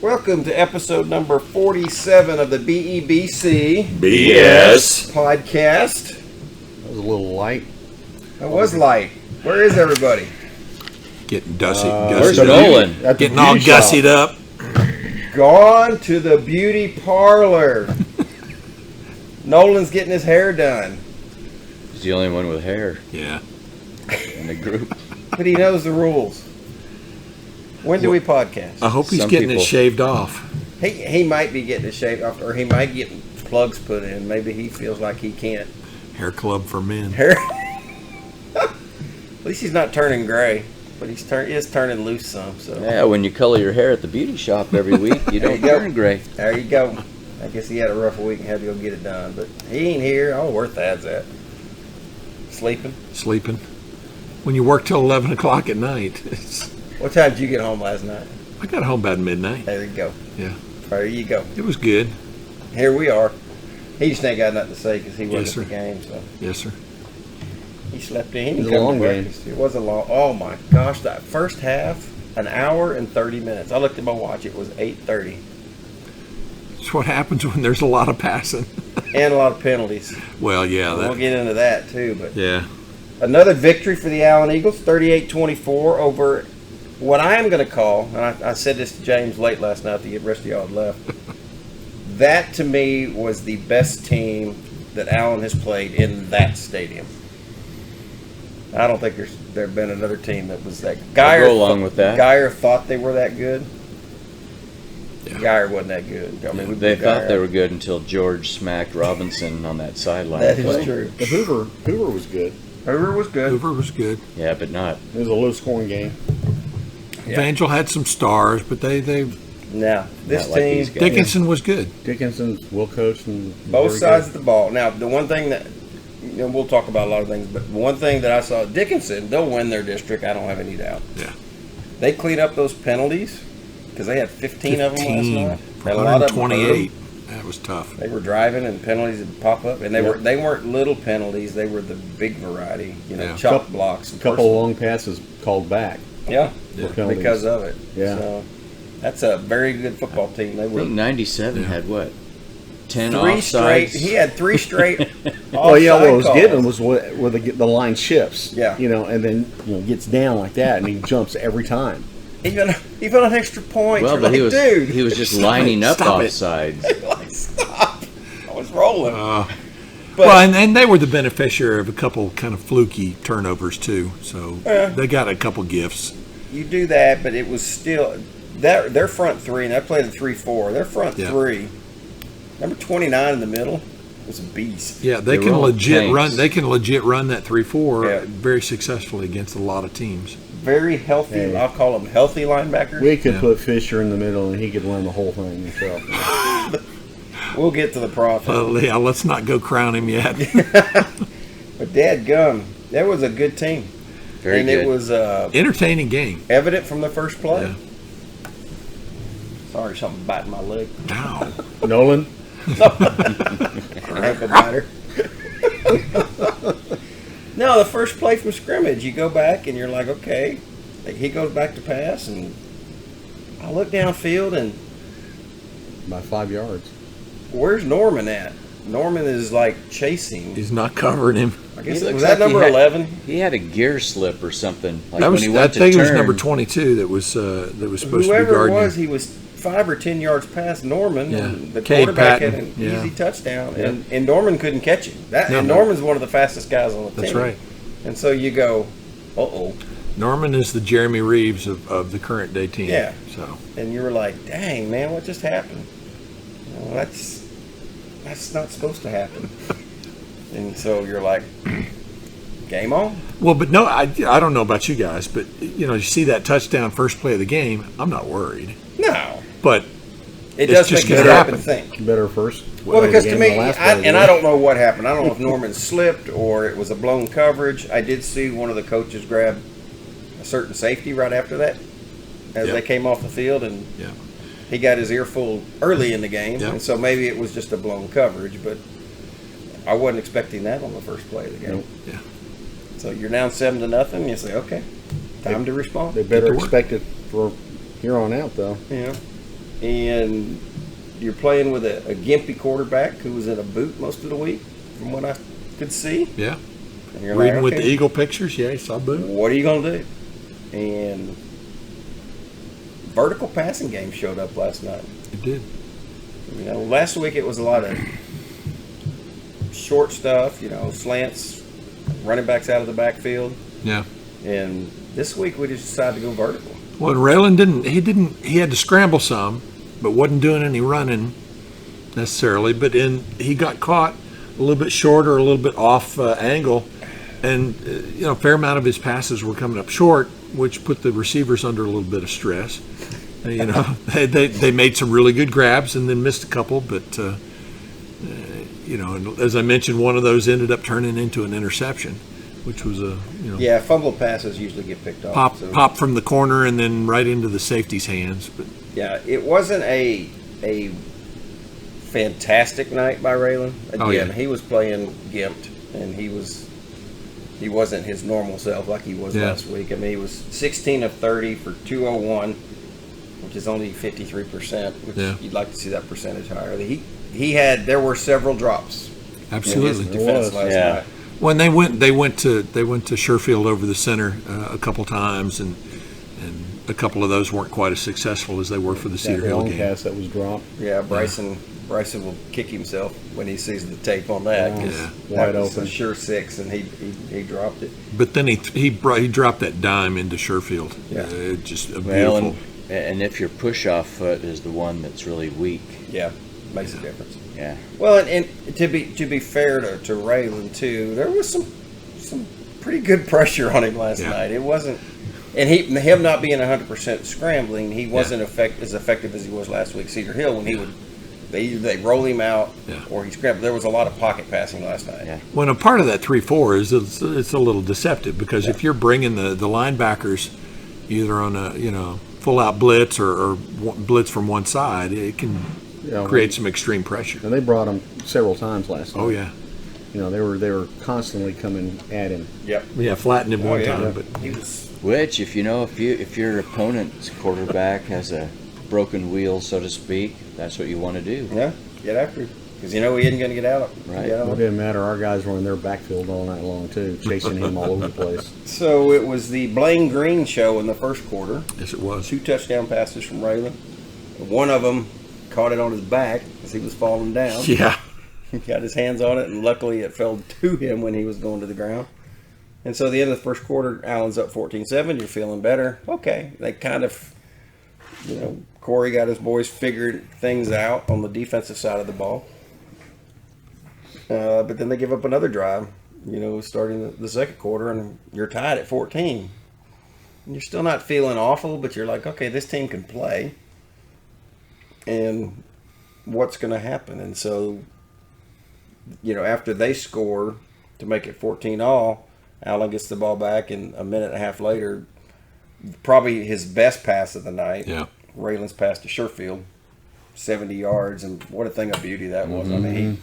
Welcome to episode number 47 of the BEBC BS Podcast. That was a little light. It was light. Where is everybody? Getting dusty. Where's Nolan? Getting all gussied up. Gone to the beauty parlor. Nolan's getting his hair done. He's the only one with hair Yeah. in the group. But he knows the rules. When do we podcast? I hope he's Some getting people- it shaved off. He might be getting his shaved off, or he might get plugs put in. Maybe he feels like he can't. Hair club for men. Hair. At least he's not turning gray, but he is turning loose some. So Yeah, when you color your hair at the beauty shop every week, you don't There you go. turn gray. there you go. I guess he had a rough week and had to go get it done, but he ain't here. I don't know where Thad's at. Sleeping. Sleeping. When you work till 11 o'clock at night. What time did you get home last night? I got home about midnight. There you go. Yeah. There you go. It was good. Here we are. He just ain't got nothing to say because he Yes, wasn't sir. at the game, so Yes, sir. he slept in. He It was a come to long game. breakfast. It was a long. Oh my gosh, that first half, an hour and 30 minutes. I looked at my watch. It was 8:30, It's what happens when there's a lot of passing. and a lot of penalties. Well, yeah. We'll That, get into that too, but. yeah. Another victory for the Allen Eagles, 38-24 over what I am going to call, and I said this to James late last night, the rest of y'all had left. That to me was the best team that Allen has played in that stadium. I don't think there been another team that was that. I'll go along with that. Geyer thought they were that good. Yeah. Geyer wasn't that good. I mean, we They beat thought Geyer. they were good until George smacked Robinson on that sideline. That is play. true. But Hoover was good. Hoover was good. Hoover was good. Yeah, but not. It was a low-scoring game. Yeah. Evangel had some stars, but they Now, this Not like team. these guys. Dickinson was good. Dickinson's well coached and Both very sides good. of the ball. Now, the one thing that, we'll talk about a lot of things, but one thing that I saw, Dickinson, they'll win their district. I don't have any doubt. Yeah. They cleaned up those penalties because they had 15 of them last night. For And a lot of them 128. hurt. That was tough. They were driving and penalties would pop up, and they weren't little penalties. They were the big variety. Yeah. Chop blocks. A And couple of long passes called back. Yeah, Yeah. for penalties. because of it. Yeah. So that's a very good football team. They I were think 97 Yeah. had what? 10 three straight. offsides? He had three straight. Oh yeah, what offside was calls. getting was where the line shifts. Yeah. And then gets down like that, and he jumps every time. Even an extra point. Well, You're but like, dude. he was just Stop lining it, up stop it. offsides. Like, stop. I was rolling. Uh, But well, and they were the beneficiary of a couple kind of fluky turnovers too. So Yeah. they got a couple gifts. you do that, but it was still their front three, and I played a 3-4. Their front Yeah. three, number 29 in the middle, was a beast. Yeah, they They're can all legit tanks. run. They can legit run that 3-4 Yeah. very successfully against a lot of teams. Very healthy. Hey. I'll call them healthy linebackers. We could Yeah. put Fisher in the middle, and he could run the whole thing himself. We'll get to the profit. Yeah, let's not go crown him yet. But dadgum, that was a good team. Very and good. it was Entertaining game. evident from the first play. Yeah. Sorry, something biting my leg. Ow. Nolan, Ankle biter. No, the first play from scrimmage, you go back and you're like, okay. Like, he goes back to pass, and I look downfield, and by 5 yards. where's Norman at? Norman is like chasing. He's not covering him. I He guess looks was that like he number had- 11? He had a gear slip or something. Like That was. when he I went to think it was turn. number 22 that was supposed to be Whoever it guarding was, him. he was 5 or 10 yards past Norman. Yeah. And the Cade quarterback Patton, had an yeah. easy touchdown, Yeah. and Norman couldn't catch him. And No. Norman's one of the fastest guys on the team. That's right. And so you go, uh-oh. Norman is the Jeremy Reeves of the current day team. Yeah. So And you were like, dang, man, what just happened? Well, that's not supposed to happen. And so you're like, game on? well, but no, I don't know about you guys, but you see that touchdown first play of the game. I'm not worried, No. but It It's does just make you gonna stop and happen. think. Better first. Well, because to game me, than the last play of the I game. don't know what happened. I don't know if Norman slipped or it was a blown coverage. I did see one of the coaches grab a certain safety right after that as Yep. they came off the field, and yeah, he got his earful early in the game. Yep. And so maybe it was just a blown coverage, but I wasn't expecting that on the first play of the game. Nope. yeah. So you're down 7-0. You say, okay, time to respond. They better Get to work. expect it for here on out, though. Yeah. and you're playing with a gimpy quarterback who was in a boot most of the week, from what I could see. Yeah. And you're Reading like, with okay, the Eagle pictures, yeah, saw boot. what are you going to do? And vertical passing game showed up last night. It did. You know, last week it was a lot of short stuff, you know, slants, running backs out of the backfield. Yeah. And this week we just decided to go vertical. Well, Raylan he had to scramble some, but wasn't doing any running necessarily. But he got caught a little bit shorter, a little bit off angle, and a fair amount of his passes were coming up short, which put the receivers under a little bit of stress. They made some really good grabs and then missed a couple, but and as I mentioned, one of those ended up turning into an interception, which was Yeah, fumble passes usually get picked off. pop from the corner and then right into the safety's hands. But yeah, it wasn't a fantastic night by Raylan. Again, he was playing gimped, and he wasn't his normal self like he was last week. I mean, he was 16 of 30 for 201, which is only 53%, which you'd like to see that percentage higher. There were several drops. Absolutely. In his defense last night. When they went to Sherfield over the center a couple times, and a couple of those weren't quite as successful as they were for the Cedar Hill game. Pass that was dropped. Yeah, Bryson will kick himself when he sees the tape on that, because wide was open. a sure six, and he dropped it. But then he dropped that dime into Sherfield. Yeah. Just a beautiful. And if your push-off foot is the one that's really weak, Makes a difference. yeah. Well, and to be fair to Raylan too, there was some pretty good pressure on him last night. It wasn't, and him not being 100% scrambling, he wasn't as effective as he was last week. Cedar Hill, when they roll him out or he scrambled. There was a lot of pocket passing last night. Yeah. When a part of that 3-4 is it's a little deceptive, because if you're bringing the linebackers either on a full out blitz or blitz from one side, it can create some extreme pressure. And they brought him several times last night. Oh yeah. They were constantly coming at him. Yep. Yeah, flattened him one time, but he was. Which, if your opponent's quarterback has a broken wheel, so to speak, that's what you want to do. Yeah, get after him, because he isn't going to get out. Right. It didn't matter. Our guys were in their backfield all night long too, chasing him all over the place. So it was the Blaine Green show in the first quarter. yes, it was. 2 touchdown passes from Raylan. One of them caught it on his back as he was falling down. Yeah. He got his hands on it, and luckily it fell to him when he was going to the ground. And so at the end of the first quarter, Allen's up 14-7. You're feeling better. Okay. They kind of, Corey got his boys figured things out on the defensive side of the ball. But then they give up another drive, starting the second quarter, and you're tied at 14. And you're still not feeling awful, but you're like, okay, this team can play. And what's going to happen? And so, after they score to make it 14-all, Allen gets the ball back, and a minute and a half later, probably his best pass of the night, Raylan's pass to Sherfield, 70 yards, and what a thing of beauty that was. I mean,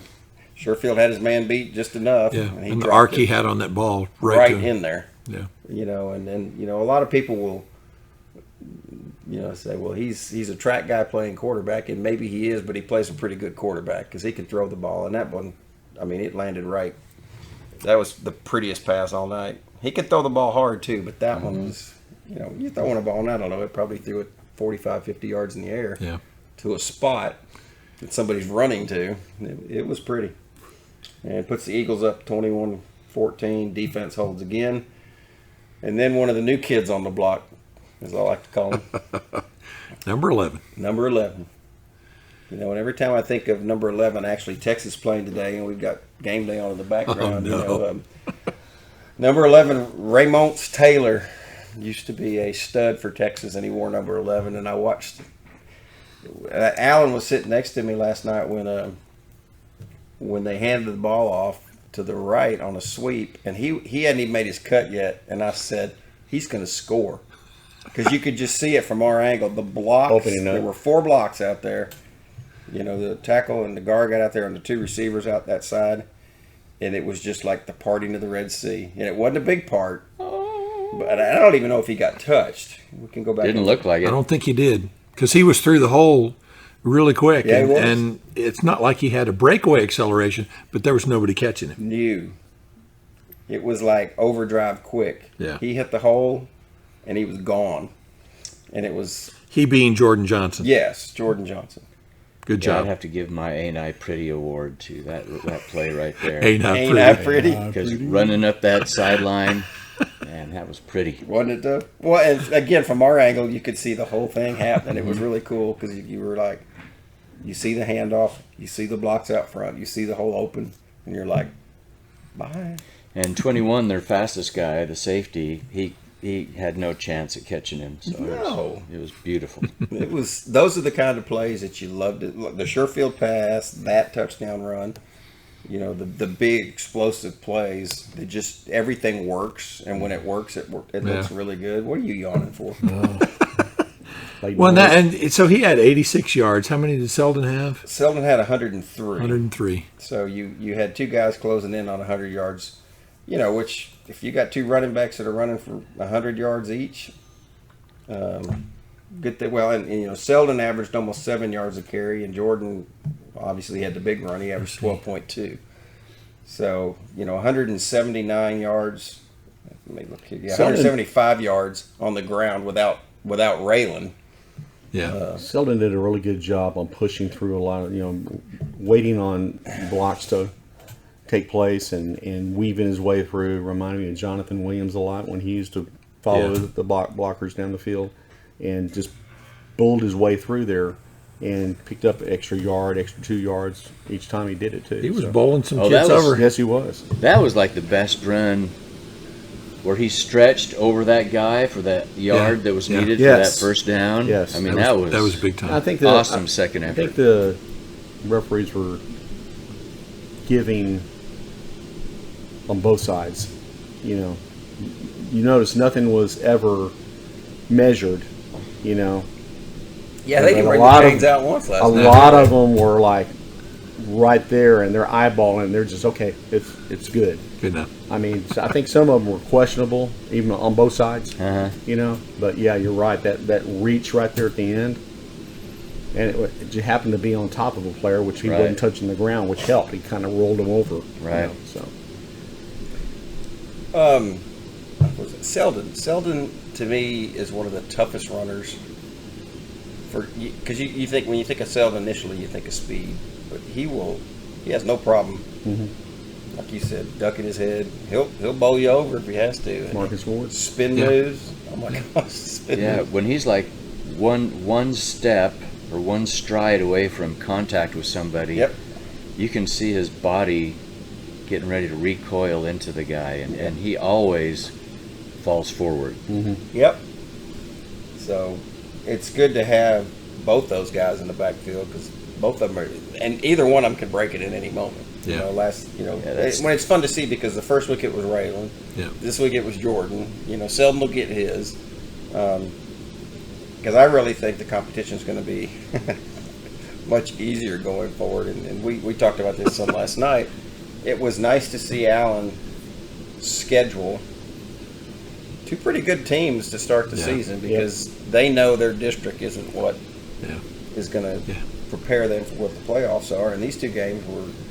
Sherfield had his man beat just enough. Yeah, and, he and the arc he had on that ball right in there. Yeah. And then, a lot of people will, say, well, he's a track guy playing quarterback, and maybe he is, but he plays a pretty good quarterback because he can throw the ball. And that one, it landed right. That was the prettiest pass all night. He could throw the ball hard too, but that one was, you throwing a ball, and I don't know, it probably threw it 45, 50 yards in the air to a spot that somebody's running to. It was pretty. And it puts the Eagles up 21-14. Defense holds again. And then one of the new kids on the block, as I like to call him. Number 11. Number 11. And every time I think of number 11, actually Texas playing today, and we've got game day on in the background. Oh, no. Number 11, Raymond Taylor, used to be a stud for Texas, and he wore number 11. And I watched. Allen was sitting next to me last night when they handed the ball off to the right on a sweep, and he hadn't even made his cut yet. And I said, he's going to score, because you could just see it from our angle. The blocks, there were 4 blocks out there. The tackle and the guard got out there, and the 2 receivers out that side, and it was just like the parting of the Red Sea. And it wasn't a big part, but I don't even know if he got touched. We can go back. Didn't look like it. I don't think he did, because he was through the whole really quick. Yeah, he was. And it's not like he had a breakaway acceleration, but there was nobody catching him. New. It was like overdrive quick. Yeah. He hit the hole, and he was gone. And it was, He being Jordan Johnson. yes, Jordan Johnson. Good Yeah, I'd job. have to give my Ain't I Pretty award to that play right there. Ain't I Ain't pretty? that pretty? Because running up that sideline, man, that was pretty. Wasn't it though? Well, and again, from our angle, you could see the whole thing happen. It was really cool because you were like, you see the handoff, you see the blocks out front, you see the hole open, and you're like, bye. And 21, their fastest guy, the safety, he had no chance at catching him. So No. it was beautiful. It was. Those are the kind of plays that you loved. It. The sure field pass, that touchdown run. You know, the big explosive plays. They just everything works, and when it works, it looks really good. What are you yawning for? Well, and so he had 86 yards. How many did Selden have? Selden had 103. 103. So you had two guys closing in on 100 yards. You know, which if you got two running backs that are running for 100 yards each, good thing. Well, and you know, Selden averaged almost 7 yards a carry, and Jordan obviously had the big run. He averaged 12.2. So you know, 179 yards. Let me look here. Yeah, 175 yards on the ground without Raylan. Yeah. Selden did a really good job on pushing through a lot of, waiting on blocks to take place and weaving his way through. Reminded me of Jonathan Williams a lot when he used to follow the blockers down the field and just bulled his way through there and picked up an extra 2 yards each time he did it too. He was bowling some kids that was- over. Yes, he was. That was like the best run where he stretched over that guy for that yard that was needed for Yes. that first down. Yes. I mean, that was big time. I think awesome second I effort. think the referees were giving on both sides. You notice nothing was ever measured. Yeah, they But can a bring lot the of- chains out once last A night. lot of them were like right there, and they're eyeballing. They're just okay. It's good. Good enough. I mean, I think some of them were questionable, even on both sides. Uh-huh. But yeah, you're right. That reach right there at the end, and it just happened to be on top of a player, which he Right. wasn't touching the ground, which helped. He kind of rolled him over. Right. So What was it? Selden to me is one of the toughest runners. Because you think when you think of Selden initially, you think of speed, but he has no problem. Like you said, ducking his head. He'll bowl you over if he has to. And Marcus Ward. spin Yeah. moves. Oh my gosh, spin Yeah, moves. when he's like one step or one stride away from contact with somebody, Yep. you can see his body getting ready to recoil into the guy, and he always falls forward. Yep. So it's good to have both those guys in the backfield because both of them are, and either one of them can break it at any moment. Yeah. When it's fun to see because the first week it was Raylan. Yeah. This week it was Jordan. Selden will get his. Because I really think the competition is going to be much easier going forward. And we talked about this some last night. It was nice to see Allen schedule two pretty good teams to start the season because they know their district isn't what is going to prepare them for what the playoffs are. And these two games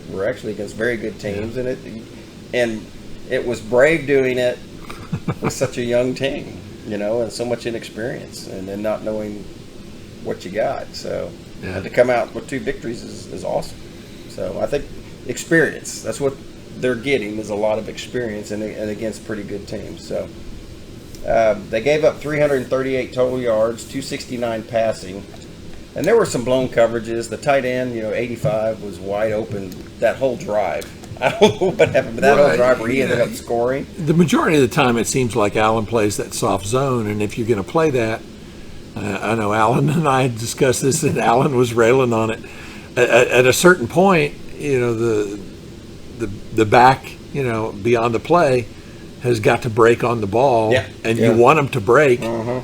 were actually against very good teams, and it was brave doing it with such a young team, and so much inexperience, and then not knowing what you got. So to come out with two victories is awesome. So I think experience, that's what they're getting, is a lot of experience and against pretty good teams. So they gave up 338 total yards, 269 passing. And there were some blown coverages. The tight end, 85 was wide open that whole drive. I don't know what happened, but that whole drive where he ended up scoring. The majority of the time, it seems like Allen plays that soft zone, and if you're going to play that, I know Allen and I had discussed this, and Allen was railing on it. At a certain point, the back, beyond the play, has got to break on the ball, and you want them to break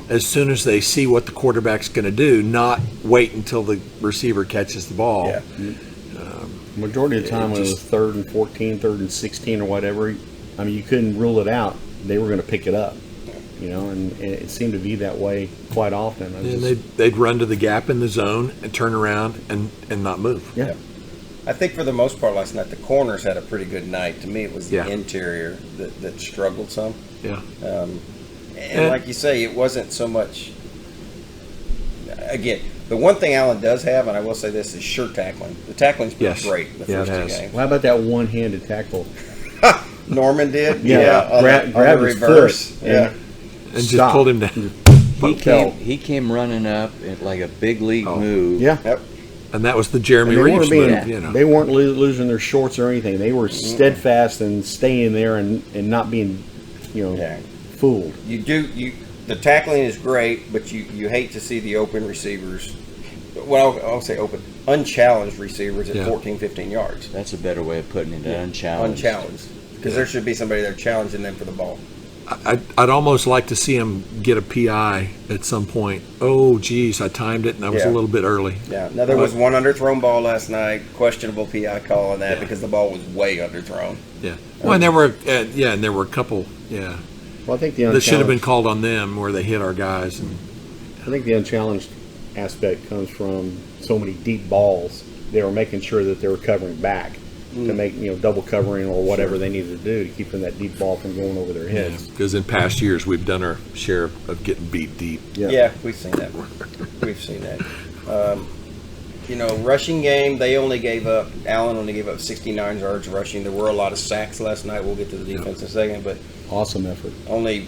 as soon as they see what the quarterback's going to do, not wait until the receiver catches the ball. Yeah. Majority of the time when it was 3rd and 14, 3rd and 16 or whatever, I mean, you couldn't rule it out. They were going to pick it up. and it seemed to be that way quite often. And they'd run to the gap in the zone and turn around and not move. Yeah. I think for the most part last night, the corners had a pretty good night. To me, it was the Yeah. interior that struggled some. Yeah. And like you say, it wasn't so much. Again, the one thing Allen does have, and I will say this, is sure tackling. The tackling's been Yes. great in the Yeah, first it two has. games. Well, how about that one-handed tackle? Norman did? Yeah. on Grab the his reverse. foot Yeah. And just Stop. pulled him down. He came running up at like a big league move. Yeah. Yep. And that was the Jeremy And they Reeves weren't move, you know. They weren't losing their shorts or anything. They were steadfast and staying there and not being, Yeah. fooled. The tackling is great, but you hate to see the open receivers. Well, I'll say open, unchallenged receivers at Yeah. 14, 15 yards. That's a better way of putting it. Unchallenged. Unchallenged. Because there should be somebody there challenging them for the ball. I'd almost like to see him get a PI at some point. Oh, geez, I timed it and I was Yeah. a little bit early. Yeah. Now, there was one underthrown ball last night, questionable PI call on that Yeah. because the ball was way underthrown. Yeah. Well, and there were a couple, Well, I think the that should have been unchallenged, called on them where they hit our guys. And I think the unchallenged aspect comes from so many deep balls. They were making sure that they were covering back to make double covering or whatever they needed to do to keep that deep ball from going over their heads. because in past years we've done our share of getting beat deep. Yeah, we've seen that. We've seen that. Rushing game, Allen only gave up 69 yards rushing. There were a lot of sacks last night. We'll get to the defense in a second, but Awesome effort. only,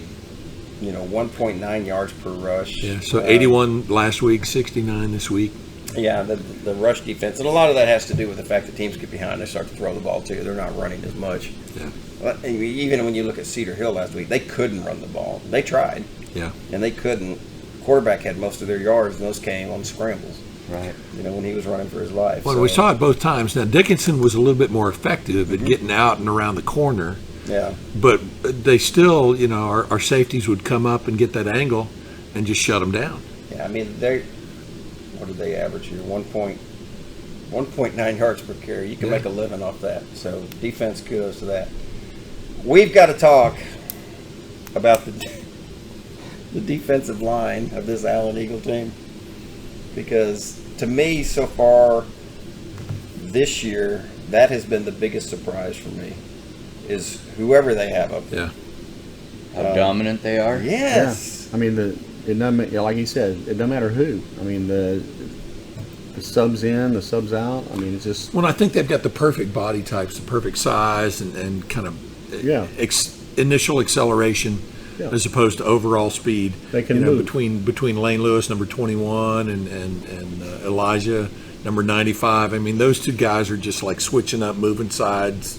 1.9 yards per rush. Yeah. So 81 last week, 69 this week. Yeah, the rush defense. And a lot of that has to do with the fact that teams get behind and start to throw the ball too. They're not running as much. Yeah. But even when you look at Cedar Hill last week, they couldn't run the ball. They tried, Yeah. and they couldn't. Quarterback had most of their yards, and those came on scrambles. Right. When he was running for his life. Well, we saw it both times. Now Dickinson was a little bit more effective at getting out and around the corner. Yeah. But they still, our safeties would come up and get that angle and just shut them down. Yeah, I mean, what did they average here? 1.9 yards per carry. You can Yeah. make a living off that. So defense, kudos to that. We've got to talk about the defensive line of this Allen Eagle team, because to me, so far this year, that has been the biggest surprise for me. Is whoever they have up there. Yeah. How dominant they are. Yes. Yeah. I mean, it doesn't, like you said, it doesn't matter who. I mean, the subs in, the subs out. I mean, it's just Well, I think they've got the perfect body types, the perfect size, and kind of Yeah. initial acceleration Yeah. as opposed to overall speed. They can move. Between Lane Lewis, number 21, and Elijah, number 95. I mean, those two guys are just like switching up, moving sides,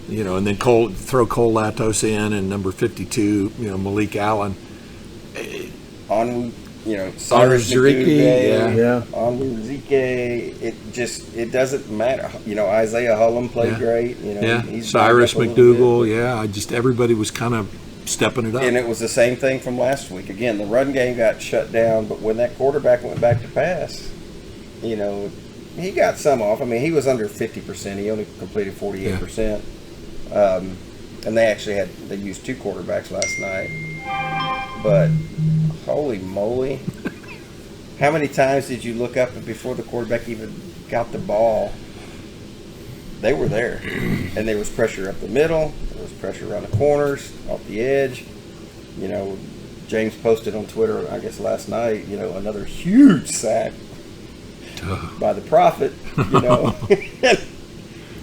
and then throw Cole Latos in, and number 52, Malik Allen. On, Cyrus Onwuzurike, McDougal, yeah. Onwuzurike, it doesn't matter. Isaiah Hullum played Yeah. great. He's Cyrus backed up a little bit. McDougal, everybody was kind of stepping it up. And it was the same thing from last week. Again, the run game got shut down, but when that quarterback went back to pass, he got some off. I mean, he was under 50%. He only completed 48%. And they used two quarterbacks last night. But holy moly. How many times did you look up and before the quarterback even got the ball, they were there. And there was pressure up the middle. There was pressure around the corners, off the edge. James posted on Twitter, I guess last night, another huge sack by the Prophet,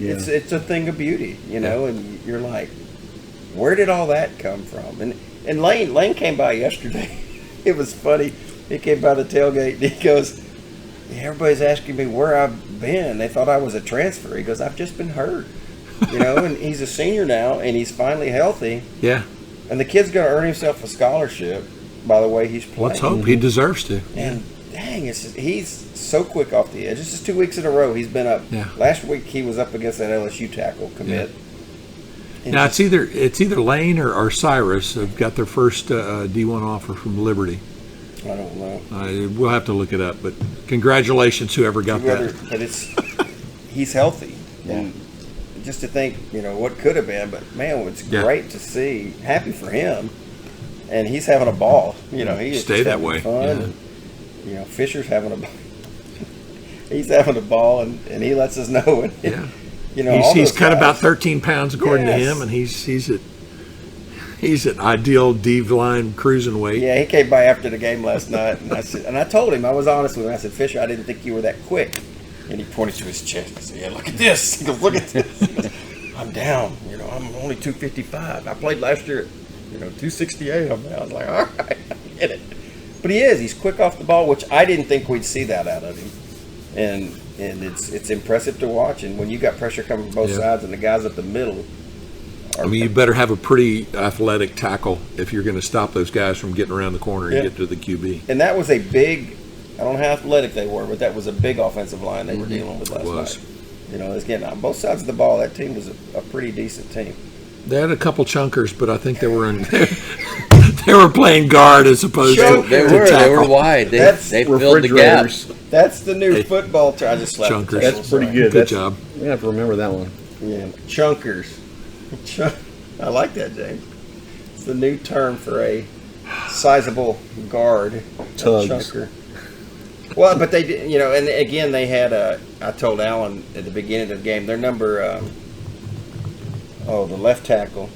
Yeah. It's a thing of beauty, and you're like, where did all that come from? And Lane came by yesterday. It was funny. He came by the tailgate and he goes, everybody's asking me where I've been. They thought I was a transfer. He goes, I've just been hurt. And he's a senior now and he's finally healthy. Yeah. And the kid's going to earn himself a scholarship by the way he's playing. Let's hope he deserves to. And dang, he's so quick off the edge. This is 2 weeks in a row he's been up. Yeah. Last week he was up against that LSU tackle commit. And Now it's either Lane or Cyrus have got their first D1 offer from Liberty. I don't know. We'll have to look it up, but congratulations whoever got that. But he's healthy. Yeah. And just to think, what could have been, but man, it's Yeah. great to see. Happy for him. and he's having a ball. You know, he is Stay just that having way. fun. Yeah. And, you know, Fisher's having a ball. He's having a ball, and he lets us know. And, Yeah. you know, He's cut about 13 pounds according to Yes. him, and he's at ideal D-line cruising weight. Yeah, he came by after the game last night, and I told him, I was honest with him. I said, Fisher, I didn't think you were that quick. And he pointed to his chest. I said, yeah, look at this. He goes, look at this. He goes, I'm down. You know, I'm only 255. I played last year at, 268. I was like, all right, I get it. But he is. He's quick off the ball, which I didn't think we'd see that out of him. And it's impressive to watch. And when you got pressure coming from both sides and the guys up the middle, I mean, you better have a pretty athletic tackle if you're going to stop those guys from getting around the corner and get to the QB. And that was a big, I don't know how athletic they were, but that was a big offensive line they were dealing with last night. You know, again, on both sides of the ball, that team was a pretty decent team. They had a couple chunkers, but I think they were they were playing guard as opposed to They were wide. They filled the gap. That's the new football term. I just slapped the Chunkers. table, That's pretty sorry. good. Good job. We have to remember that one. Yeah, chunkers. I like that, James. It's the new term for a sizable guard. Tugs. Chunker. Well, but they did, and again, they had I told Alan at the beginning of the game, their number, the left tackle,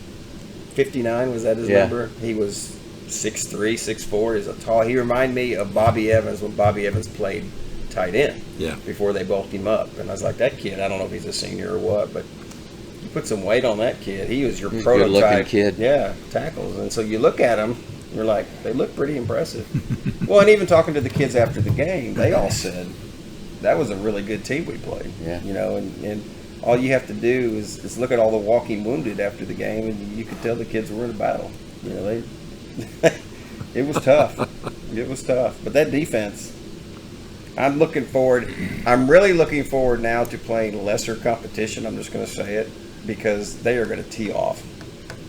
59, was that his number? He was 6'3", 6'4", he's a tall. He reminded me of Bobby Evans when Bobby Evans played tight end. Yeah. Before they bulked him up, and I was like, that kid, I don't know if he's a senior or what, but you put some weight on that kid. He was your prototype. Good-looking kid. Yeah, tackles. And so you look at him, you're like, they look pretty impressive. Well, and even talking to the kids after the game, they all said that was a really good team we played. Yeah. And all you have to do is look at all the walking wounded after the game, and you could tell the kids were in a battle. It was tough. It was tough. But that defense, I'm really looking forward now to playing lesser competition. I'm just going to say it, because they are going to tee off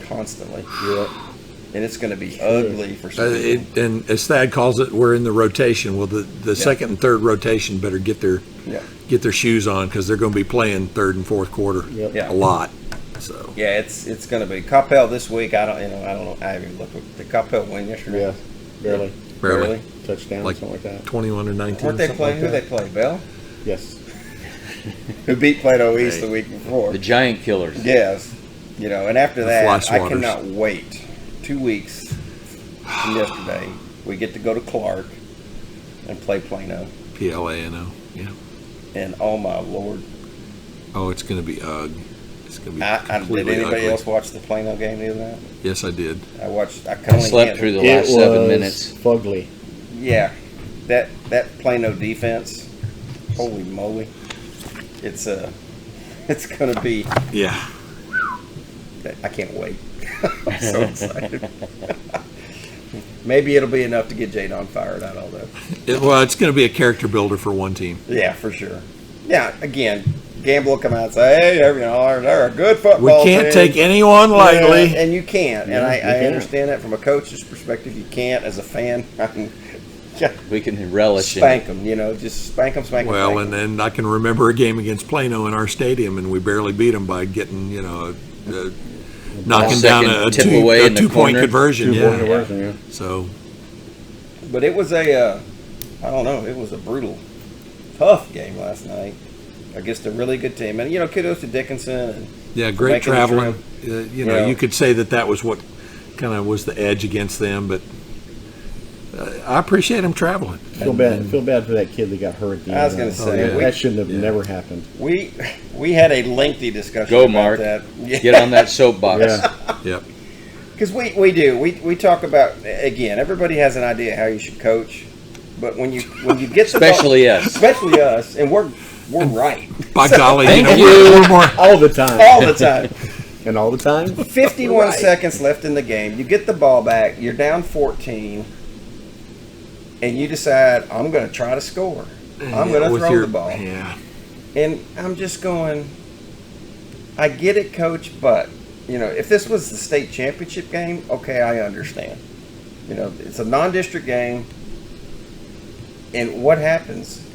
constantly. Yeah. And it's going to be ugly for some people. And as Thad calls it, we're in the rotation. Well, the second and third rotation better get their shoes on, because they're going to be playing third and fourth quarter a lot. So yeah, it's going to be Coppell this week. I don't know. I haven't even looked. Did Coppell win yesterday? Yeah, barely. Touchdown, like something like that. 21-19. Weren't they playing? Who they play? Bell? Yes. Who beat Plato East the week before? The Giant Killers. Yes. And after The that, Fly I Swatters. cannot wait. 2 weeks from yesterday, we get to go to Clark and play Plano. PLANO. Yeah. And oh my Lord. Oh, it's going to be ugh. It's going to be Did completely anybody ugly. else watch the Plano game the other night? Yes, I did. I Slept through the last 7 minutes. Fugly. Yeah. That Plano defense, holy moly. It's going to be, Yeah. I can't wait. I'm so excited. Maybe it'll be enough to get Jadon fired. I don't know. It's going to be a character builder for one team. Yeah, for sure. Yeah, again, Gamble will come out and say, hey, they're a good football We can't team. take anyone lightly. Yeah, and you can't. Yeah, And you I can't. understand that from a coach's perspective. You can't. As a fan, I can We can relish spank them, just spank them, spank them. Well, and then I can remember a game against Plano in our stadium, and we barely beat them by getting, knocking down a tip away in the two-point corner. conversion. Two-point Yeah. conversion, yeah. So But it was it was a brutal, tough game last night against a really good team. And, kudos to Dickinson. And yeah, great making the traveling. trip. You could say that was what kind of was the edge against them, but I appreciate them traveling. Feel bad for that kid that got hurt at the end. I was gonna say, that shouldn't have never happened. We had a lengthy discussion Go, about Mark. that. Get on that soapbox. Yeah. Yep. Because we do. We talk about, again, everybody has an idea how you should coach. But when you get the Especially us. Especially us, and we're right. By golly, Thank we're more. All the time. All the time. And all the time. 51 Right. seconds left in the game. You get the ball back. You're down 14. And you decide, I'm going to try to score. I'm going to throw the ball. Yeah. And I'm just going, I get it, Coach, but, if this was the state championship game, okay, I understand. It's a non-district game. And what happens?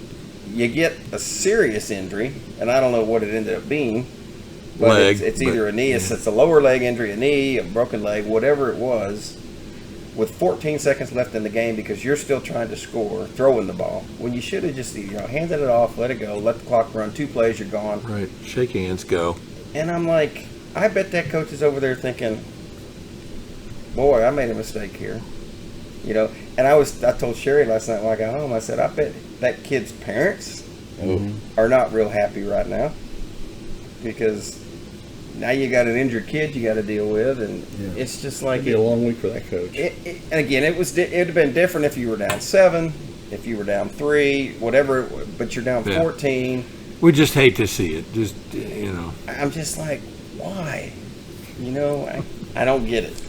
You get a serious injury, and I don't know what it ended up being. But Leg, it's either a knee, it's a lower leg injury, a knee, a broken leg, whatever it was. with 14 seconds left in the game because you're still trying to score, throwing the ball, when you should have just handed it off, let it go, let the clock run, 2 plays, you're gone. Right. Shake hands, go. And I'm like, I bet that coach is over there thinking, boy, I made a mistake here. And I told Sherry last night when I got home, I said, I bet that kid's parents are not real happy right now because now you got an injured kid you got to deal with, and it's just like it'd be a long week for that coach. And again, it would have been different if you were down 7, if you were down 3, whatever. But you're down 14. We just hate to see it. Just I'm just like, why? I don't get it.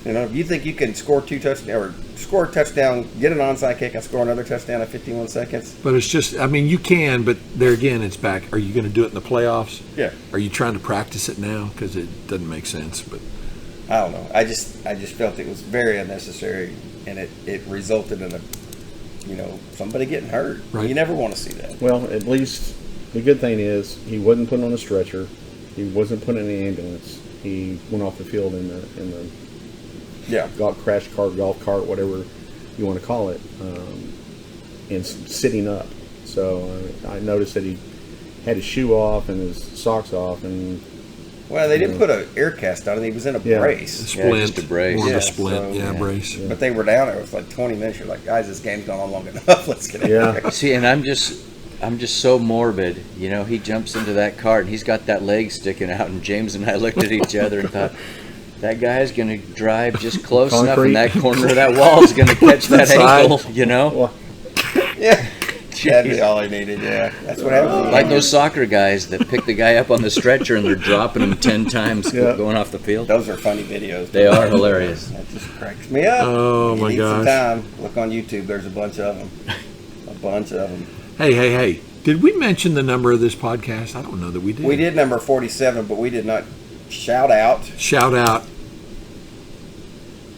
If you think you can score 2 touchdowns or score a touchdown, get an onside kick, and score another touchdown in 51 seconds. But it's just, you can, but there again, it's back. Are you going to do it in the playoffs? Yeah. Are you trying to practice it now? Because it doesn't make sense. But I don't know. I just felt it was very unnecessary, and it resulted in somebody getting hurt. Right. You never want to see that. Well, at least the good thing is he wasn't put on a stretcher. He wasn't put in an ambulance. He went off the field in the crash cart, golf cart, whatever you want to call it, and sitting up. So I noticed that he had his shoe off and his socks off, and they didn't put an air cast on it. He was in a brace. A splint, just a brace. more of Yeah, a splint, so, brace. Yeah. But they were down there with like 20 minutes. You're like, guys, this game's gone on long enough. Let's get in there. See, and I'm just so morbid. He jumps into that cart and he's got that leg sticking out, and James and I looked at each other and thought, that guy's going to drive just close enough, and that corner of that wall is going to catch that ankle, Well, Yeah. That'd be all he needed, yeah. That's what happens. Like those soccer guys that pick the guy up on the stretcher and they're dropping him 10 times going off the field. Those are funny videos. They are hilarious. That just cracks me up. Oh, You my need some gosh. time. Look on YouTube. There's a bunch of them. A bunch of them. Hey. Did we mention the number of this podcast? I don't know that we did. We did number 47, but we did not shout out. Shout out.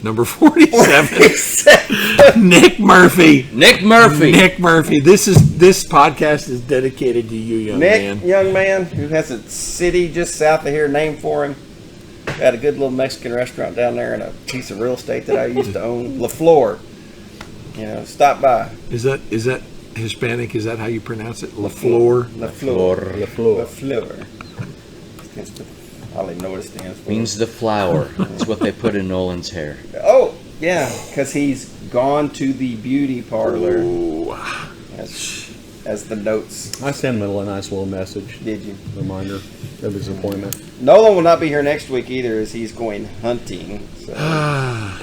Number 47. Nick Murphy. Nick Murphy. Nick Murphy. This podcast is dedicated to you, young man. Young man, who has a city just south of here named for him. Got a good little Mexican restaurant down there and a piece of real estate that I used to own. La Flor. Stop by. Is that Hispanic? Is that how you pronounce it? La Flor. La Flor. La Flor. La Flor. I don't even know what it stands for. Means the flower. That's what they put in Nolan's hair. Oh, yeah, because he's gone to the beauty parlor. Ooh. As the notes. I sent him a nice little message. Did you? Reminder of his appointment. Nolan will not be here next week either, as he's going hunting. So.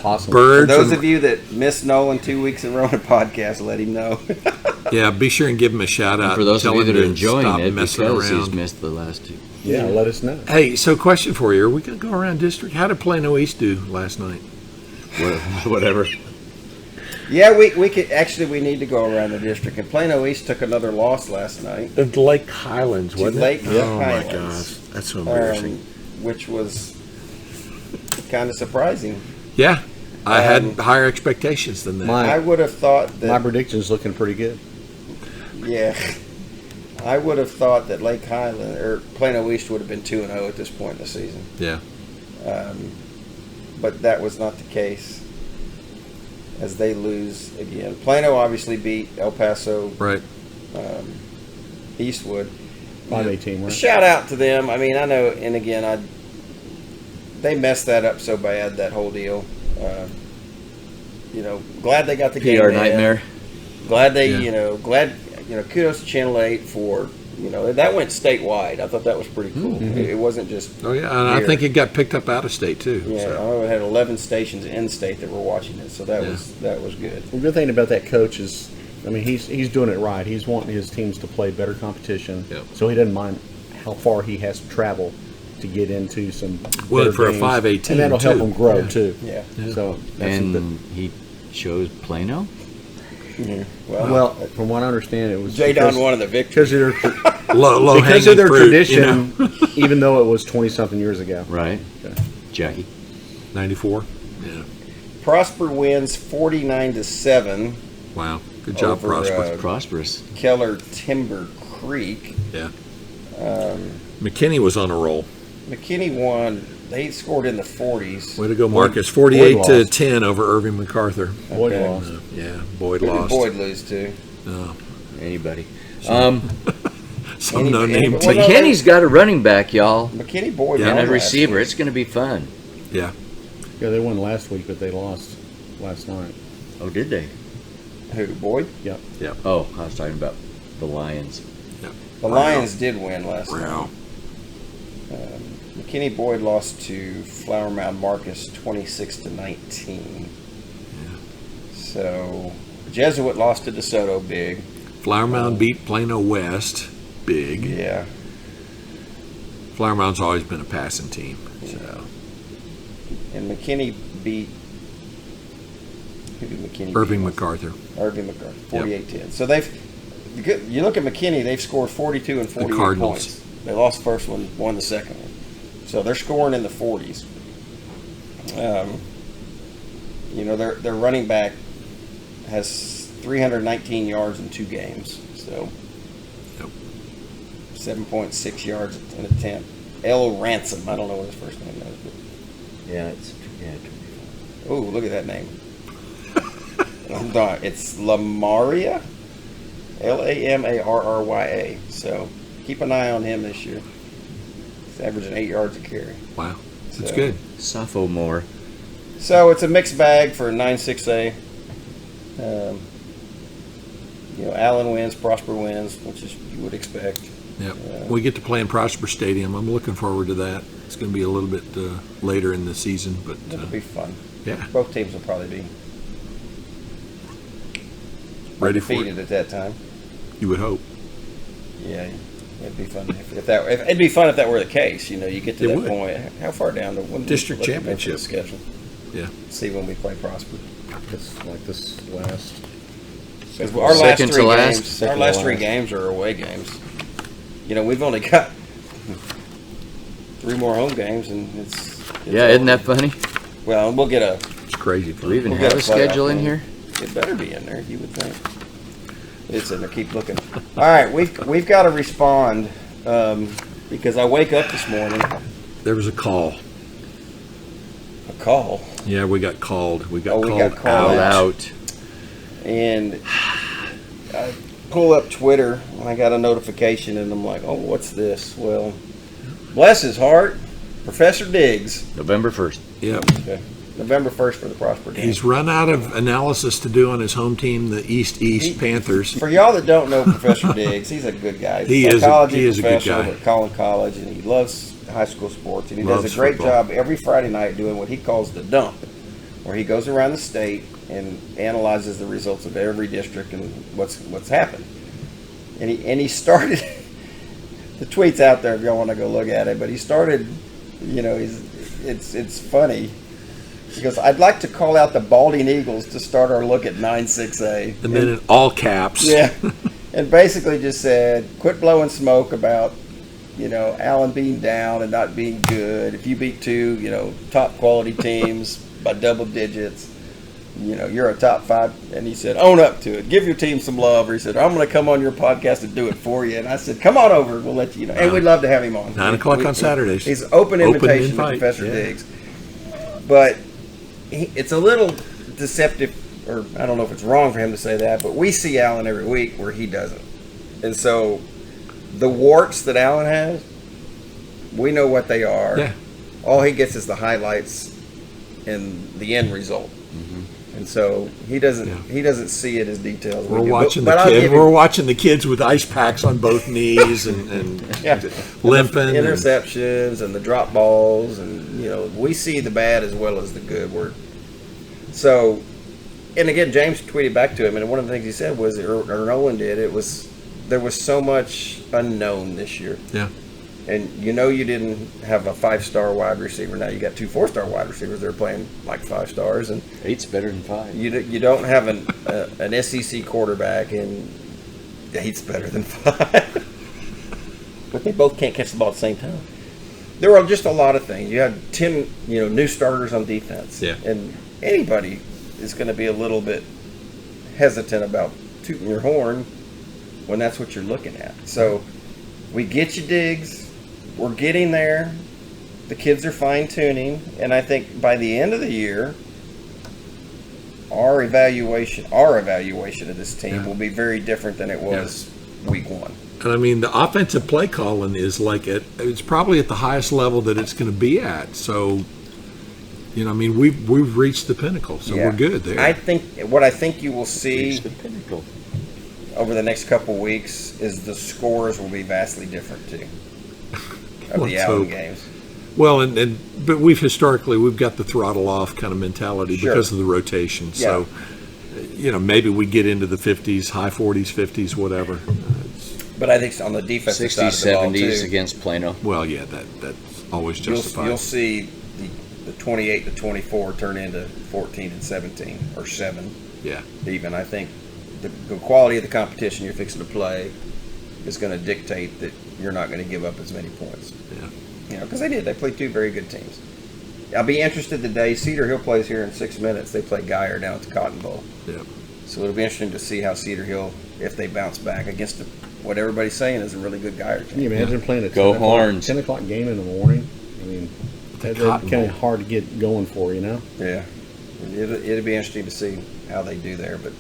Possible. For Birds. those of you that missed Nolan 2 weeks in a row on a podcast, let him know. Yeah, be sure and give him a shout out. And for those of Tell you him that are to enjoying stop it, messing because he's around. missed the last 2. Yeah, let us know. Hey, so question for you. Are we going to go around district? How did Plano East do last night? Whatever. Yeah, we could actually. We need to go around the district. And Plano East took another loss last night, The Lake Highlands, wasn't Lake it? Oh, my Highlands. gosh. That's so embarrassing. Which was kind of surprising. Yeah, I had higher expectations than that. I would have thought My that. prediction's looking pretty good. Yeah, I would have thought that Lake Highland or Plano East would have been 2-0 at this point in the season. Yeah. But that was not the case, as they lose again. Plano obviously beat El Paso Right. Eastwood. 5-18, right? Shout out to them. I mean, I know, and again, they messed that up so bad, that whole deal. Glad they got the game PR in. nightmare. Glad they, Yeah. kudos to Channel 8 for, that went statewide. I thought that was pretty cool. Mm-hmm. It wasn't just, Oh, yeah, and I Here. think it got picked up out of state, too. I So. know it had 11 stations in state that were watching it, so that was good. The good thing about that coach is, he's doing it right. He's wanting his teams to play better competition, Yep. so he doesn't mind how far he has to travel to get into some. Well, better for a games. 5A team, and that'll help too. him grow Yeah. too. Yeah. So that's And he chose Plano? well, from what I understand, it was J-Don won the victory. because of their Low because of their fruit, tradition, even though it was 20-something years ago. Right. Okay. Jackie. 94? Yeah. Prosper wins 49-7 Wow. Good job, Over, Prosper. Prosperous. Keller Timber Creek. Yeah. McKinney was on a roll. McKinney won. They scored in the 40s. Way to go, Marcus. Boyd 48-10 over Irving MacArthur. Boyd Okay. lost. Yeah, Boyd Who did lost. Boyd lose to? No. Anybody. Some no-name Well, team. no, McKinney's got a running back, y'all, McKinney Boyd Yeah, won and a last receiver. week. It's going to be fun. Yeah. Yeah, they won last week, but they lost last night. Oh, did they? Who, Boyd? Yep. Oh, I was talking about the Lions. The Lions did win last Wow. night. McKinney Boyd lost to Flower Mound Marcus 26-19. So Jesuit lost to DeSoto big. Flower Mound beat Plano West. Big. Yeah. Flower Mound's always been a passing team. So And McKinney beat, who did McKinney beat? Irving MacArthur. Irving MacArthur, 48-10. So you look at McKinney, they've scored 42 and 48 Cardinals. points. They lost the first one, won the second one. So they're scoring in the 40s. Their running back has 319 yards in 2 games. So Yep. 7.6 yards an attempt. L. Ransom, I don't know what his first name is. Yeah, Oh, look at that name. It's Lamaria, Lamarrya. So keep an eye on him this year. He's averaging 8 yards a carry. Wow. That's So- good. sophomore. So it's a mixed bag for 9-6A. Allen wins, Prosper wins, which is you would expect. Yep. We get to play in Prosper Stadium. I'm looking forward to that. It's going to be a little bit later in the season, but It'll be fun. yeah, Both teams will probably be ready for defeated it. at that time. You would hope. Yeah, it'd be fun it'd be fun if that were the case. You get to It that would. point. How far down the District championship. schedule? Yeah. See when we play Prosper. It's like this last. Because our last Second to three last? games, Second our to last 3 last. games are away games. We've only got 3 more home games, and it's Yeah, isn't that funny? well? We'll get a. It's crazy. Do we even We'll have get a a playoff schedule in game. here? It better be in there. You would think. It's in there. Keep looking. All right, we've got to respond because I wake up this morning. There was a call. A call. Yeah, we got called. We got Oh, we called got called out. Out. And I pull up Twitter and I got a notification and I'm like, oh, what's this? Well, bless his heart, Professor Diggs. November 1st. Yep. Okay. November 1st for the Prosper game. He's run out of analysis to do on his home team, the East Panthers. For y'all that don't know Professor Diggs, he's a good guy. He's He a is a- psychology he is a good professor guy. at Collin College, and he loves high school sports. And he does Loves a great football. job every Friday night doing what he calls the dump, where he goes around the state and analyzes the results of every district and what's happened. And he started the tweet's out there if y'all want to go look at it. But he started, it's funny. He goes, I'd like to call out the Balding Eagles to start our look at 9-6A. And then in all caps. Yeah, and basically just said, quit blowing smoke about, Allen being down and not being good. If you beat 2, top quality teams by double digits, you're a top 5. And he said, own up to it. Give your team some love. Or he said, I'm going to come on your podcast and do it for you. And I said, come on over. We'll let you know. And we'd love to have him on. 9 o'clock on Saturdays. He's open invitation to invite, Professor yeah. Diggs. But it's a little deceptive, or I don't know if it's wrong for him to say that, but we see Allen every week where he doesn't. And so the warts that Allen has, we know what they are. Yeah. All he gets is the highlights and the end result. And so he doesn't see it as details. We're we do. watching But I'll the kids. give him We're watching the kids with ice packs on both knees and Yeah. limping. the interceptions and the drop balls, and we see the bad as well as the good. So, and again, James tweeted back to him, and one of the things he said was, or Nolan did, there was so much unknown this year. Yeah. And you didn't have a 5-star wide receiver. Now you got 2 4-star wide receivers that are playing like 5 stars, and 8's better than 5. you don't have an SEC quarterback, and 8's better than 5. But they both can't catch the ball at the same time. There are just a lot of things. You had 10 new starters on defense, Yeah. and anybody is going to be a little bit hesitant about tooting your horn when that's what you're looking at. So we get you, Diggs. We're getting there. the kids are fine-tuning, and I think by the end of the year, our evaluation of this team will be very different than it was week one. And I mean, the offensive play calling is it's probably at the highest level that it's going to be at. So, I mean, we've reached the pinnacle, so we're good there. I think you will see Reach the pinnacle. over the next couple weeks is the scores will be vastly different too of the Let's Allen hope. games. Well, but we've got the throttle off kind of mentality because of the rotation. So, maybe we get into the 50s, high 40s, 50s, whatever. But I think on the defensive 60s, side of the ball 70s too, against Plano. Well, yeah, that's always justified. you'll see the 28-24 turn into 14 and 17 or 7. Yeah. Even I think the quality of the competition you're fixing to play is going to dictate that you're not going to give up as many points. Yeah. Because they played two very good teams. I'll be interested today. Cedar Hill plays here in 6 minutes. They play Geyer down at the Cotton Bowl. Yeah. So it'll be interesting to see how Cedar Hill, if they bounce back against what everybody's saying is a really good Geyer team. Can you imagine playing a Go 10 Horns. 10 o'clock game in the morning? I mean, that's Cotton kind of Bowl. hard to get going for, Yeah. It'll be interesting to see how they do there, but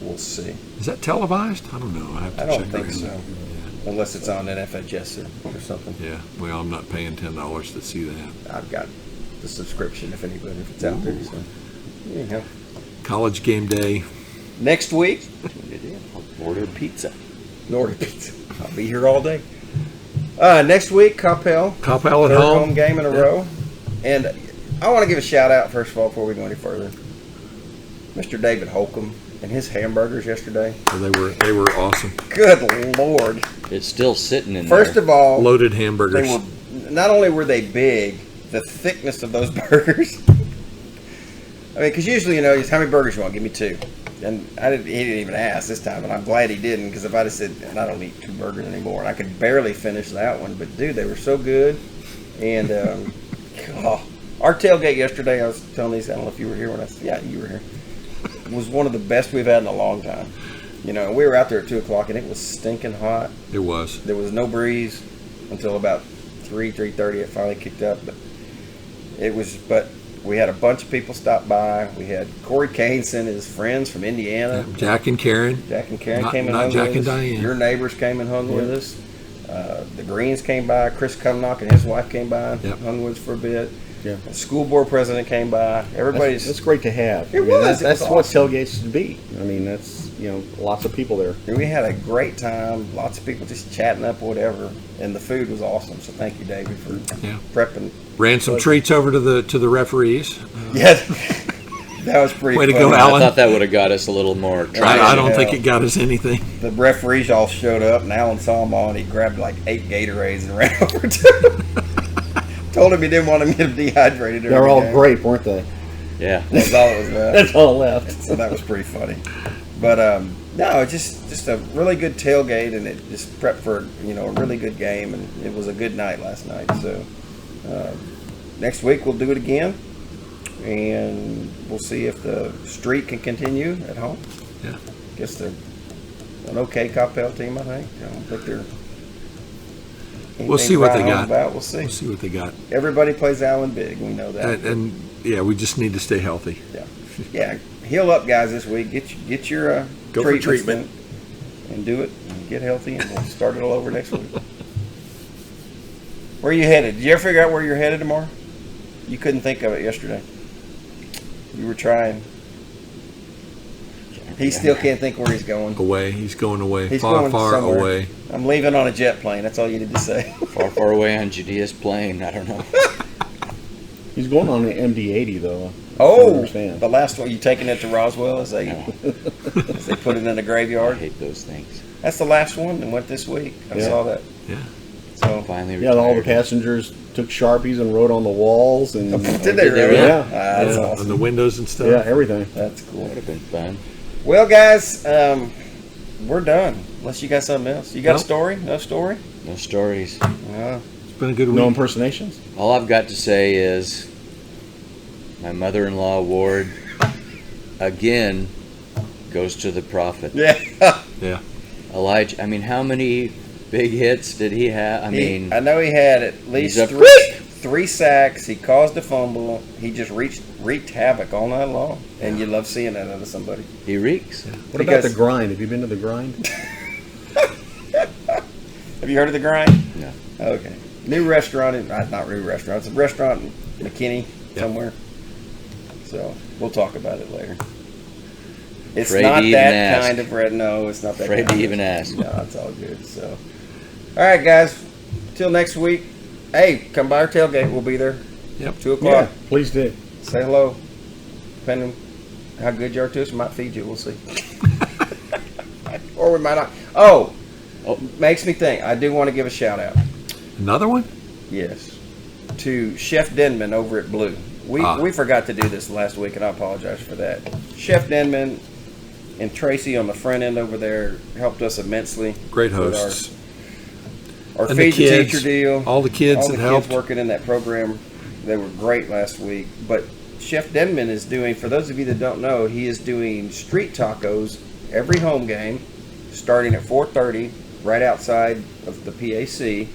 we'll see. Is that televised? I don't know. I have to I don't check think around. so. Unless it's on NFHS or something. Yeah. Well, I'm not paying $10 to see that. I've got the subscription if it's out there. So there you go. College game day. Next week, Order pizza. Nordy Pizza. I'll be here all day. Next week, Coppell. Coppell at Third home. game in a row. And I want to give a shout out, first of all, before we go any further. Mr. David Holcomb and his hamburgers yesterday. So they were awesome. Good Lord. It's still sitting in First there. of all, Loaded hamburgers. they were, not only were they big, the thickness of those burgers. I mean, because usually, just how many burgers you want? Give me 2. And he didn't even ask this time, and I'm glad he didn't, because if I'd have said, and I don't eat 2 burgers anymore, and I could barely finish that one. But, dude, they were so good. And our tailgate yesterday, I was telling these, I don't know if you were here when you were here, was one of the best we've had in a long time. We were out there at 2 o'clock, and it was stinking hot. It was. There was no breeze until about 3:30. It finally kicked up, but we had a bunch of people stop by. We had Corey Cainson, his friends from Indiana. Jack and Karen. Jack and Karen Not- came and not hung Jack with and us. Diane. Your neighbors came and hung with us. The Greens came by. Chris Cumnock and his wife came by and Yep. hung with us for a bit. Yeah. The school board president came by. Everybody's. That's great to have. It was. It That's was what awesome. tailgates should be. I mean, that's, lots of people there. We had a great time. Lots of people just chatting up, whatever, and the food was awesome. So thank you, David, for Yeah. prepping. Ran some treats over to the referees. Yeah, that was pretty. Way to funny. go, I Alan. thought that would have got us a little more traction. I don't Yeah. think it got us anything. The referees all showed up, and Alan saw them all, and he grabbed like 8 Gatorades and ran over to them. Told him he didn't want them to get dehydrated. They were all grape, weren't they? Yeah. That's all it was left. That's all left. So that was pretty funny. But no, just a really good tailgate, and it just prepped for a really good game, and it was a good night last night. So next week we'll do it again, and we'll see if the streak can continue at home. Yeah. Guess they're an okay Coppell team, I think. I don't think they're. We'll see what they got. About. We'll see. We'll see what they got. Everybody plays Allen big. We know that. And yeah, we just need to stay healthy. Yeah, heal up, guys, this week. Get your Go for treatments treatment. and do it and get healthy, and we'll start it all over next week. Where are you headed? Did you ever figure out where you're headed tomorrow? You couldn't think of it yesterday. You were trying. He still can't think where he's going. Away. He's going away. He's far, going far somewhere. away. I'm leaving on a jet plane. That's all you need to say. Far, far away on Judea's plane. I don't know. He's going on the MD-80, though. I Oh, understand. the last one. You taking it to Roswell as they put it in the I graveyard? hate those things. That's the last one that went this week. I Yeah. saw that. Yeah. So Finally Yeah, all the retired. passengers took Sharpies and wrote on the walls. And did they really? Yeah. That's On awesome. the windows and stuff. Yeah, everything. That's cool. Would have been fun. Well, guys, we're done. Unless you got something else. You got a Nope. story? No story? No stories. It's been a good week. No impersonations? All I've got to say is my mother-in-law award again goes to the prophet. Yeah. Yeah. Elijah. I mean, how many big hits did he have? I mean, I know he had at least he's a three sacks. He caused a fumble. He just wreaked havoc all night long, and you love seeing that out of somebody. he reeks. What about the grind? Have you been to the grind? Have you heard of the Grind? No. Okay. New restaurant, not new restaurant. It's a restaurant in McKinney somewhere. So we'll talk about it later. It's Afraid not to even that ask. kind of red. No, it's not that. Afraid kind to of even ask. No, it's all good. So, all right, guys. Till next week. Hey, come by our tailgate. We'll be there. Yep. 2:00. Yeah, please do. Say hello. Depending on how good you are to us, we might feed you. We'll see. Or we might not. Oh, makes me think. I do want to give a shout out. Another one? Yes. To Chef Denman over at Blue. We forgot to do this last week, and I apologize for that. Chef Denman and Tracy on the front end over there helped us immensely. Great with hosts. Our And feed the the kids, teacher deal. all the kids all that the helped. kids working in that program. They were great last week. But Chef Denman is doing, for those of you that don't know, he is doing street tacos every home game, starting at 4:30, right outside of the PAC.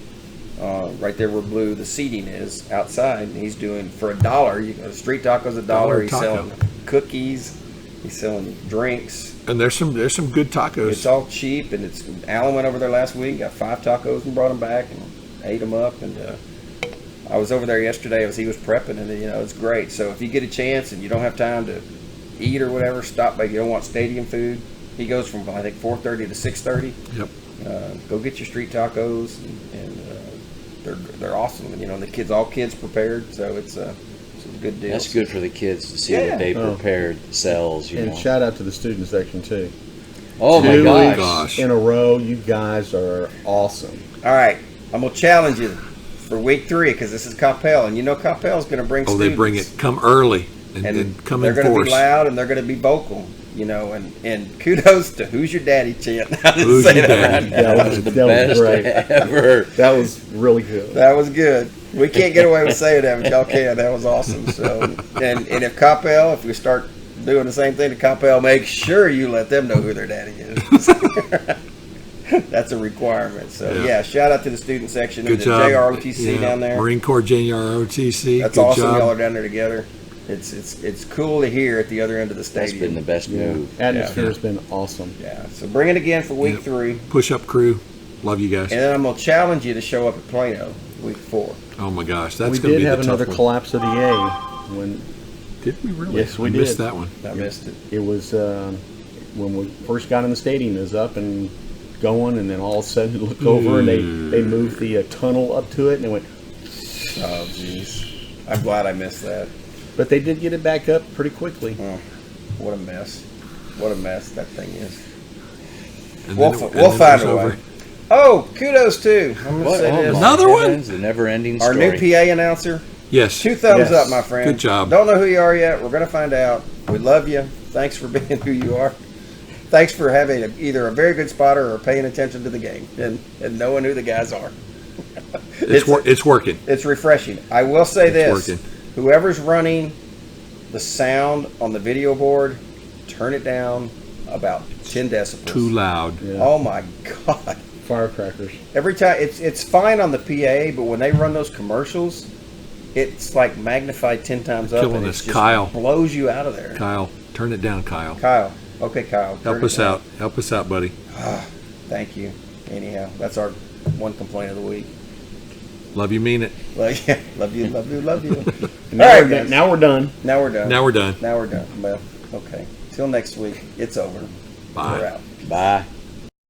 Right there where Blue, the seating is, outside. And he's doing, for $1, you go, street tacos $1. He's taco. selling cookies. He's selling drinks. And there's some good tacos. It's all cheap, and it's. Alan went over there last week, got 5 tacos and brought them back and ate them up. And I was over there yesterday as he was prepping, and it's great. So if you get a chance and you don't have time to eat or whatever, stop by. You don't want stadium food. He goes from I think 4:30 to 6:30. Yep. Go get your street tacos, and they're awesome. And the kids, all kids prepared, so it's a good deal. That's good for the kids to see Yeah. what they prepared sells. And shout out to the student section too. Oh my 2 gosh. weeks gosh. in a row, you guys are awesome. All right, I'm gonna challenge you for week 3 because this is Coppell, and Coppell's gonna bring. Oh, students. they bring it. Come early and come they're in going to force. be loud and they're going to be vocal, and kudos to Who's Your Daddy chant. I didn't Who's say your that daddy? right. That was The that best was great. ever. That was really good. That was good. We can't get away with saying that, but y'all can. That was awesome. So, and if Coppell, if we start doing the same thing to Coppell, make sure you let them know who their daddy is. That's a requirement. So yeah, shout out to the student section Good and the job. JROTC down there. Marine Corps JROTC. That's good awesome. job. Y'all are down there together. It's cool to hear at the other end of the That's stadium. been the best move. Atmosphere has been awesome. Yeah, so bring it again for week 3. Push-up crew. Love you guys. And then I'm going to challenge you to show up at Plano week 4. Oh my gosh, that's We going to did be have the another tough one. collapse of the A when Did we really? Yes, we I missed did. that one. I missed it. it was when we first got in the stadium. It was up and going, and then all of a sudden you look over and they moved the tunnel up to it, and it went. Oh, jeez. I'm glad I missed that. But they did get it back up pretty quickly. Oh, what a mess. What a mess that thing is. And We'll then it- we'll and then it find was a way. over. Oh, kudos too. I'm going to What? say Oh this. my Another one? heavens, the never-ending Our story. new PA announcer. Yes. 2 thumbs Yes. up, my friend. Good job. Don't know who you are yet. We're going to find out. We love you. Thanks for being who you are. Thanks for having either a very good spotter or paying attention to the game and knowing who the guys are. It's working. It's refreshing. I will say It's this. working. Whoever's running the sound on the video board, turn it down about 10 decibels. Too loud. Yeah. Oh my God. Firecrackers. Every time, it's fine on the PA, but when they run those commercials, it's like magnified 10 times up. Killing and it us. just Kyle. blows you out of there. Kyle, turn it down, Kyle. Kyle. Okay, Kyle. Help turn us it down. out. Help us out, buddy. Thank you. Anyhow, that's our one complaint of the week. Love you, mean it. Like, yeah, love you, love you, love you. Now, All right, we're, guys. now we're done. Now we're done. Now we're done. Now we're done. Well, okay. Till next week. It's over. Bye. We're out. Bye.